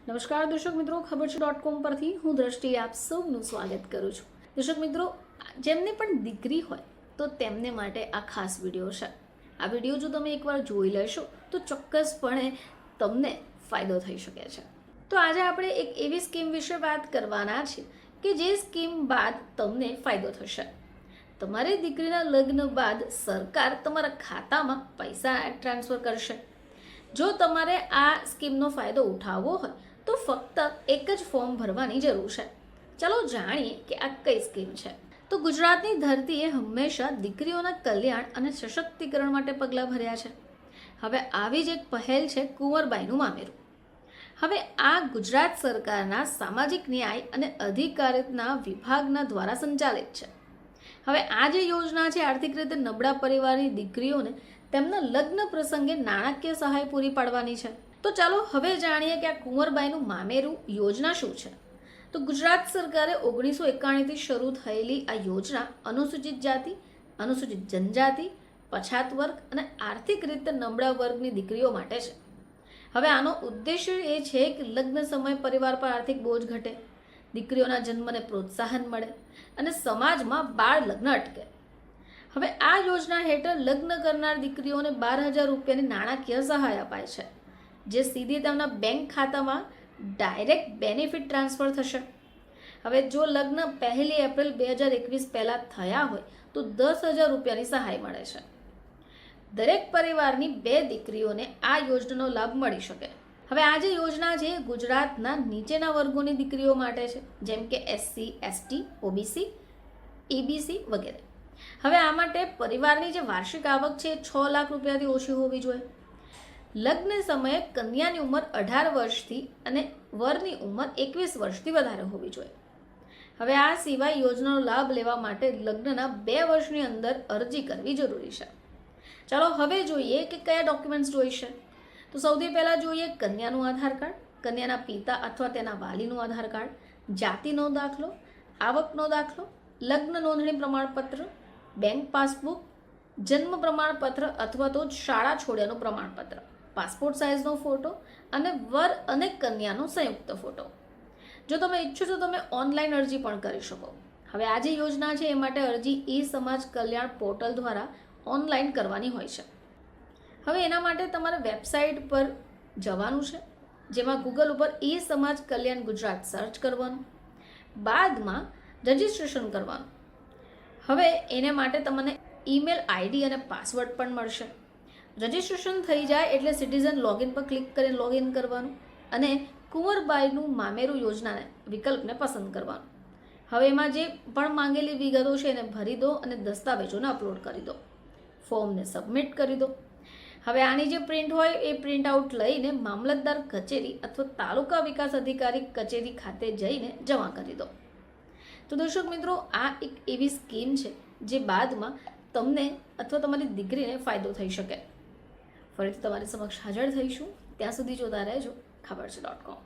નમસ્કાર દર્શક મિત્રો, ખબર છે .com પરથી હું દ્રષ્ટિ આપ સૌનું સ્વાગત કરું છું. દર્શક મિત્રો, જેમને પણ દીકરી હોય તો તેમને માટે આ ખાસ વિડીયો છે. આ વિડીયો જો તમે એકવાર જોઈ લેશો તો ચોક્કસપણે તમને ફાયદો થઈ શકે છે. તો આજે આપણે એક એવી સ્કીમ વિશે વાત કરવાના છે કે જે સ્કીમ બાદ તમને ફાયદો થશે. તમારી દીકરીના લગ્ન બાદ સરકાર તમારા ખાતામાં પૈસા ટ્રાન્સફર કરશે. જો તમારે આ સ્કીમનો ફાયદો ઉઠાવવો હોય તો ફક્ત એક જ ફોર્મ ભરવાની જરૂર છે. ચાલો જાણીએ કે આ કઈ સ્કીમ છે. તો ગુજરાતની ધરતીએ હંમેશા દીકરીઓના કલ્યાણ અને સશક્તિકરણ માટે પગલાં ભર્યા છે. હવે આવી જ એક પહેલ છે કુંવરબાઈનું મામેરું. હવે આ ગુજરાત સરકારના સામાજિક ન્યાય અને અધિકારિતા વિભાગના દ્વારા સંચાલિત છે. હવે આ જે યોજના છે આર્થિક રીતે નબળા પરિવારની દીકરીઓને તેમના લગ્ન પ્રસંગે નાણાકીય સહાય પૂરી પાડવાની છે. તો ચાલો હવે જાણીએ કે આ કુંવરબાઈનું મામેરું યોજના શું છે. તો ગુજરાત સરકારે 1991થી શરૂ થયેલી આ યોજના અનુસૂચિત જાતિ, અનુસૂચિત જનજાતિ, પછાત વર્ગ અને આર્થિક રીતે નબળા વર્ગની દીકરીઓ માટે છે. હવે આનો ઉદ્દેશ્ય એ છે કે લગ્ન સમયે પરિવાર પર આર્થિક બોજ ઘટે, દીકરીઓના જન્મને પ્રોત્સાહન મળે અને સમાજમાં બાળ લગ્ન અટકે. હવે આ યોજના હેઠળ લગ્ન કરનાર દીકરીઓને 12,000 રૂપિયાની નાણાકીય સહાય અપાય છે, જે સીધી તેમના બેંક ખાતામાં ડાયરેક્ટ બેનિફિટ ટ્રાન્સફર થશે. હવે જો લગ્ન 1 એપ્રિલ 2021 પહેલાં થયા હોય તો 10,000 રૂપિયાની સહાય મળે છે. દરેક પરિવારની 2 દીકરીઓને આ યોજનાનો લાભ મળી શકે. હવે આ જે યોજના છે ગુજરાતના નીચેના વર્ગોની દીકરીઓ માટે છે, જેમ કે SC, ST, OBC, EBC વગેરે. હવે આ માટે પરિવારની જે વાર્ષિક આવક છે 6 લાખ રૂપિયાથી ઓછી હોવી જોઈએ. લગ્ન સમયે કન્યાની ઉંમર 18 વર્ષથી અને વરની ઉંમર 21 વર્ષથી વધારે હોવી જોઈએ. હવે આ સિવાય યોજનાનો લાભ લેવા માટે લગ્નના 2 વર્ષની અંદર અરજી કરવી જરૂરી છે. ચાલો હવે જોઈએ કે કયા ડોક્યુમેન્ટ્સ જોઈશે. તો સૌથી પહેલાં જોઈએ કન્યાનું આધાર કાર્ડ, કન્યાના પિતા અથવા તેના વાલીનું આધાર કાર્ડ, જાતિનો દાખલો, આવકનો દાખલો, લગ્ન નોંધણી પ્રમાણપત્ર, બેંક પાસબુક, જન્મ પ્રમાણપત્ર અથવા તો શાળા છોડ્યાનું પ્રમાણપત્ર, પાસપોર્ટ સાઇઝનો ફોટો અને વર અને કન્યાનો સંયુક્ત ફોટો. જો તમે ઈચ્છો તો તમે ઓનલાઈન અરજી પણ કરી શકો. હવે આ જે યોજના છે એ માટે અરજી સમાજ કલ્યાણ પોર્ટલ દ્વારા ઓનલાઈન કરવાની હોય છે. હવે એના માટે તમારે વેબસાઇટ પર જવાનું છે, જેમાં ગૂગલ ઉપર સમાજ કલ્યાણ ગુજરાત સર્ચ કરવાનું, બાદમાં રજિસ્ટ્રેશન કરવાનું. હવે એને માટે તમને ઈમેલ આઈડી અને પાસવર્ડ પણ મળશે. રજિસ્ટ્રેશન થઈ જાય એટલે સિટીઝન લોગિન પર ક્લિક કરીને લોગિન કરવાનું અને કુંવરબાઈનું મામેરું યોજનાને વિકલ્પને પસંદ કરવાનું. હવે એમાં જે પણ માંગેલી વિગતો છે એને ભરી દો અને દસ્તાવેજોને અપલોડ કરી દો. ફોર્મને સબમિટ કરી દો. હવે આની જે પ્રિન્ટ હોય એ પ્રિન્ટ આઉટ લઈને મામલતદાર કચેરી અથવા તાલુકા વિકાસ અધિકારી કચેરી ખાતે જઈને જમા કરી દો. તો દર્શક મિત્રો, આ એક એવી સ્કીમ છે જે બાદમાં તમને અથવા તમારી દીકરીને ફાયદો થઈ શકે. ફરીથી તમારી સમક્ષ હાજર થઈશું. ત્યાં સુધી જોતા રહેજો ખબર છે .com.